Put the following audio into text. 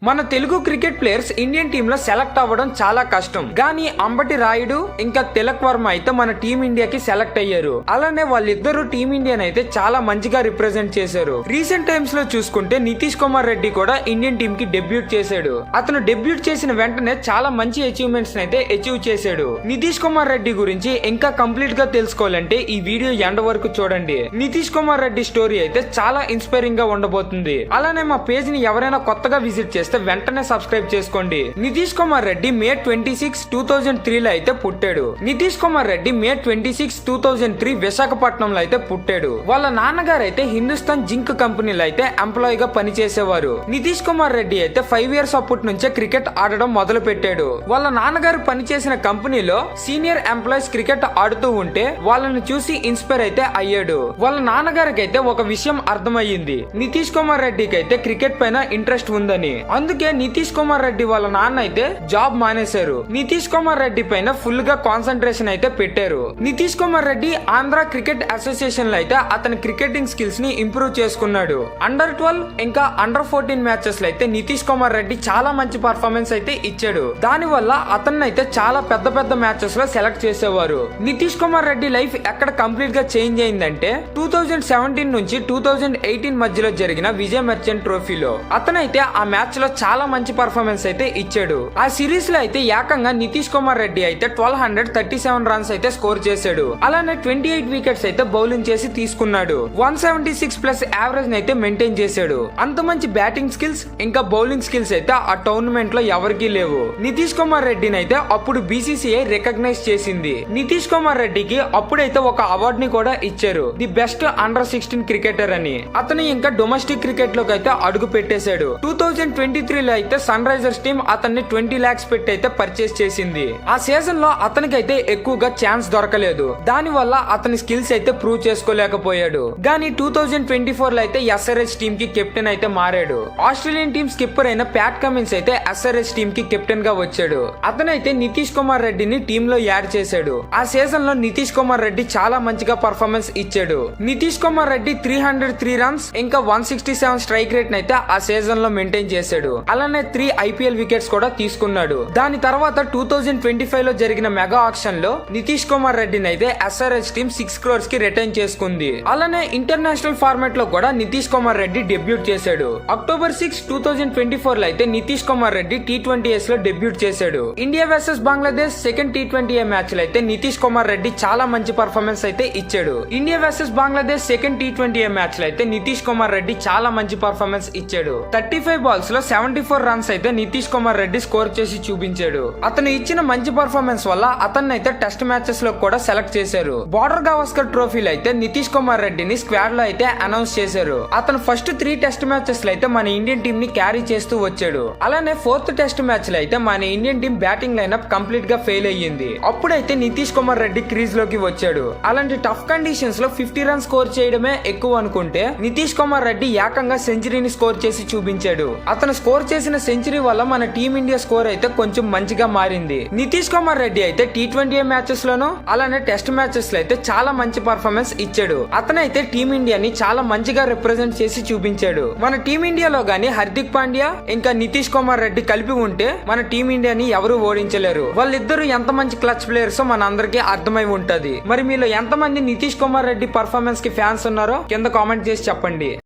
మన Telugu cricket players Indian team లో select అవ్వడం చాలా కష్టం. గానీ అంబటి రాయుడు ఇంకా తిలక్ వర్మ అయితే మన టీమ్ ఇండియాకి సెలెక్ట్ అయ్యారు. అలానే వాళ్ళిద్దరు టీమ్ ఇండియాని అయితే చాలా మంచిగా రిప్రజెంట్ చేశారు. రీసెంట్ టైమ్స్ లో చూసుకుంటే నితీష్ కుమార్ రెడ్డి కూడా ఇండియన్ టీమ్ కి డెబ్యూట్ చేశాడు. అతను డెబ్యూట్ చేసిన వెంటనే చాలా మంచి అచీవ్మెంట్స్ అయితే అచీవ్ చేశాడు. నితీష్ కుమార్ రెడ్డి గురించి ఇంకా కంప్లీట్ గా తెలుసుకోవాలంటే ఈ వీడియో ఎండ్ వరకు చూడండి. నితీష్ కుమార్ రెడ్డి స్టోరీ అయితే చాలా ఇన్స్పైరింగ్ గా ఉండబోతుంది. అలానే మా పేజ్ ని ఎవరైనా కొత్తగా విజిట్ చేస్తే వెంటనే సబ్స్క్రైబ్ చేసుకోండి. నితీష్ కుమార్ రెడ్డి మే 26, 2003 లో అయితే పుట్టాడు. నితీష్ కుమార్ రెడ్డి మే 26, 2003 విశాఖపట్నంలో అయితే పుట్టాడు. వాళ్ళ నాన్నగారు అయితే హిందుస్థాన్ జింక్ కంపెనీలో అయితే ఎంప్లాయ్ గా పనిచేసేవారు. నితీష్ కుమార్ రెడ్డి అయితే 5 years అప్పటి నుంచే క్రికెట్ ఆడడం మొదలు పెట్టాడు. వాళ్ళ నాన్నగారు పనిచేసిన కంపెనీలో సీనియర్ ఎంప్లాయీస్ క్రికెట్ ఆడుతూ ఉంటే వాళ్ళని చూసి ఇన్స్పైర్ అయితే అయ్యాడు. వాళ్ళ నాన్నగారికి అయితే ఒక విషయం అర్థమయ్యింది, నితీష్ కుమార్ రెడ్డికి అయితే క్రికెట్ పైన ఇంట్రెస్ట్ ఉందని. అందుకే నితీష్ కుమార్ రెడ్డి వాళ్ళ నాన్న అయితే జాబ్ మానేశారు. నితీష్ కుమార్ రెడ్డి పైన ఫుల్ గా కాన్సన్ట్రేషన్ అయితే పెట్టారు. నితీష్ కుమార్ రెడ్డి ఆంధ్ర క్రికెట్ అసోసియేషన్ లో అయితే అతని క్రికెటింగ్ స్కిల్స్ ని ఇంప్రూవ్ చేసుకున్నాడు. అండర్ 12 ఇంకా అండర్ 14 మ్యాచెస్ లో అయితే నితీష్ కుమార్ రెడ్డి చాలా మంచి పర్ఫార్మెన్స్ అయితే ఇచ్చాడు. దాని వల్ల అతన్ని అయితే చాలా పెద్ద పెద్ద మ్యాచెస్ లో సెలెక్ట్ చేసేవారు. నితీష్ కుమార్ రెడ్డి లైఫ్ ఎక్కడ కంప్లీట్ గా చేంజ్ అయిందంటే 2017 నుంచి 2018 మధ్యలో జరిగిన విజయ్ మర్చెంట్ ట్రోఫీలో అతనైతే ఆ మ్యాచ్ లో చాలా మంచి పర్ఫార్మెన్స్ అయితే ఇచ్చాడు. ఆ సిరీస్ లో అయితే ఏకంగా నితీష్ కుమార్ రెడ్డి అయితే 1237 రన్స్ అయితే స్కోర్ చేశాడు. అలానే 28 వికెట్స్ అయితే బౌలింగ్ చేసి తీసుకున్నాడు. 176+ యావరేజ్ అయితే మెయింటైన్ చేశాడు. అంత మంచి బ్యాటింగ్ స్కిల్స్ ఇంకా బౌలింగ్ స్కిల్స్ అయితే ఆ టోర్నమెంట్ లో ఎవరికీ లేవు. నితీష్ కుమార్ రెడ్డిని అయితే అప్పుడు బీసీసీఐ రికగ్నైజ్ చేసింది. నితీష్ కుమార్ రెడ్డికి అప్పుడైతే ఒక అవార్డు ని కూడా ఇచ్చారు, ది బెస్ట్ అండర్ 16 క్రికెటర్ అని. అతను ఇంకా డొమెస్టిక్ క్రికెట్ లోకి అయితే అడుగు పెట్టేశాడు. 2023 లో అయితే సన్ రైజర్స్ టీమ్ అతన్ని 20 lakhs పెట్టి అయితే పర్చేస్ చేసింది. ఆ సీజన్ లో అతనికైతే ఎక్కువగా ఛాన్స్ దొరకలేదు. దాని వల్ల అతని స్కిల్స్ అయితే ప్రూవ్ చేసుకోలేకపోయాడు. కానీ 2024 లో అయితే ఎస్ఆర్హెచ్ టీమ్ కి కెప్టెన్ అయితే మారాడు. ఆస్ట్రేలియన్ టీమ్ స్కిప్పర్ అయిన ప్యాట్ కమిన్స్ అయితే ఎస్ఆర్హెచ్ టీమ్ కి కెప్టెన్ గా వచ్చాడు. అతనైతే నితీష్ కుమార్ రెడ్డిని టీమ్ లో యాడ్ చేశాడు. ఆ సీజన్ లో నితీష్ కుమార్ రెడ్డి చాలా మంచిగా పర్ఫార్మెన్స్ ఇచ్చాడు. నితీష్ కుమార్ రెడ్డి 303 రన్స్ ఇంకా 167 స్ట్రైక్ రేట్ అయితే ఆ సీజన్ లో మెయింటైన్ చేశాడు. అలానే 3 IPL వికెట్స్ కూడా తీసుకున్నాడు. దాని తర్వాత 2025 లో జరిగిన మెగా ఆక్షన్ లో నితీష్ కుమార్ రెడ్డిని అయితే ఎస్ఆర్హెచ్ టీమ్ 6 crores కి రిటైన్ చేసుకుంది. అలానే ఇంటర్నేషనల్ ఫార్మాట్ లో కూడా నితీష్ కుమార్ రెడ్డి డెబ్యూట్ చేశాడు. అక్టోబర్ 6, 2024 లో అయితే నితీష్ కుమార్ రెడ్డి T20s లో డెబ్యూట్ చేశాడు. India versus Bangladesh second T20 match లో అయితే నితీష్ కుమార్ రెడ్డి చాలా మంచి పర్ఫార్మెన్స్ అయితే ఇచ్చాడు. India versus Bangladesh second T20 match లో అయితే నితీష్ కుమార్ రెడ్డి చాలా మంచి పర్ఫార్మెన్స్ ఇచ్చాడు. 35 balls లో 74 రన్స్ అయితే నితీష్ కుమార్ రెడ్డి స్కోర్ చేసి చూపించాడు. అతను ఇచ్చిన మంచి పర్ఫార్మెన్స్ వల్ల అతన్ని అయితే టెస్ట్ మ్యాచెస్ లో కూడా సెలెక్ట్ చేశారు. బార్డర్ గవాస్కర్ ట్రోఫీలో అయితే నితీష్ కుమార్ రెడ్డిని స్క్వాడ్ లో అయితే అనౌన్స్ చేశారు. అతను ఫస్ట్ 3 టెస్ట్ మ్యాచెస్ లో అయితే మన ఇండియన్ టీమ్ ని క్యారీ చేస్తూ వచ్చాడు. అలానే 4th టెస్ట్ మ్యాచ్ లో అయితే మన Indian team batting lineup complete గా ఫెయిల్ అయ్యింది. అప్పుడైతే నితీష్ కుమార్ రెడ్డి క్రీజ్ లోకి వచ్చాడు. అలాంటి టఫ్ కండిషన్స్ లో 50 రన్స్ స్కోర్ చేయడమే ఎక్కువ అనుకుంటే నితీష్ కుమార్ రెడ్డి ఏకంగా సెంచరీని స్కోర్ చేసి చూపించాడు. అతను స్కోర్ చేసిన సెంచరీ వల్ల మన టీమిండియా స్కోర్ అయితే కొంచెం మంచిగా మారింది. నితీష్ కుమార్ రెడ్డి అయితే T20 మ్యాచెస్ లోను అలానే టెస్ట్ మ్యాచెస్ లో అయితే చాలా మంచి పర్ఫార్మెన్స్ ఇచ్చాడు. అతనైతే టీమిండియాని చాలా మంచిగా రిప్రజెంట్ చేసి చూపించాడు. మన టీమిండియాలో గానీ హార్దిక్ పాండ్యా ఇంకా నితీష్ కుమార్ రెడ్డి కలిపి ఉంటే మన టీమిండియాని ఎవరు ఓడించలేరు. వాళ్ళిద్దరు ఎంత మంచి క్లచ్ ప్లేయర్స్ మన అందరికీ అర్థమై ఉంటది. మరి మీలో ఎంతమంది నితీష్ కుమార్ రెడ్డి పర్ఫార్మెన్స్ కి ఫ్యాన్స్ ఉన్నారో కింద కామెంట్ చేసి చెప్పండి.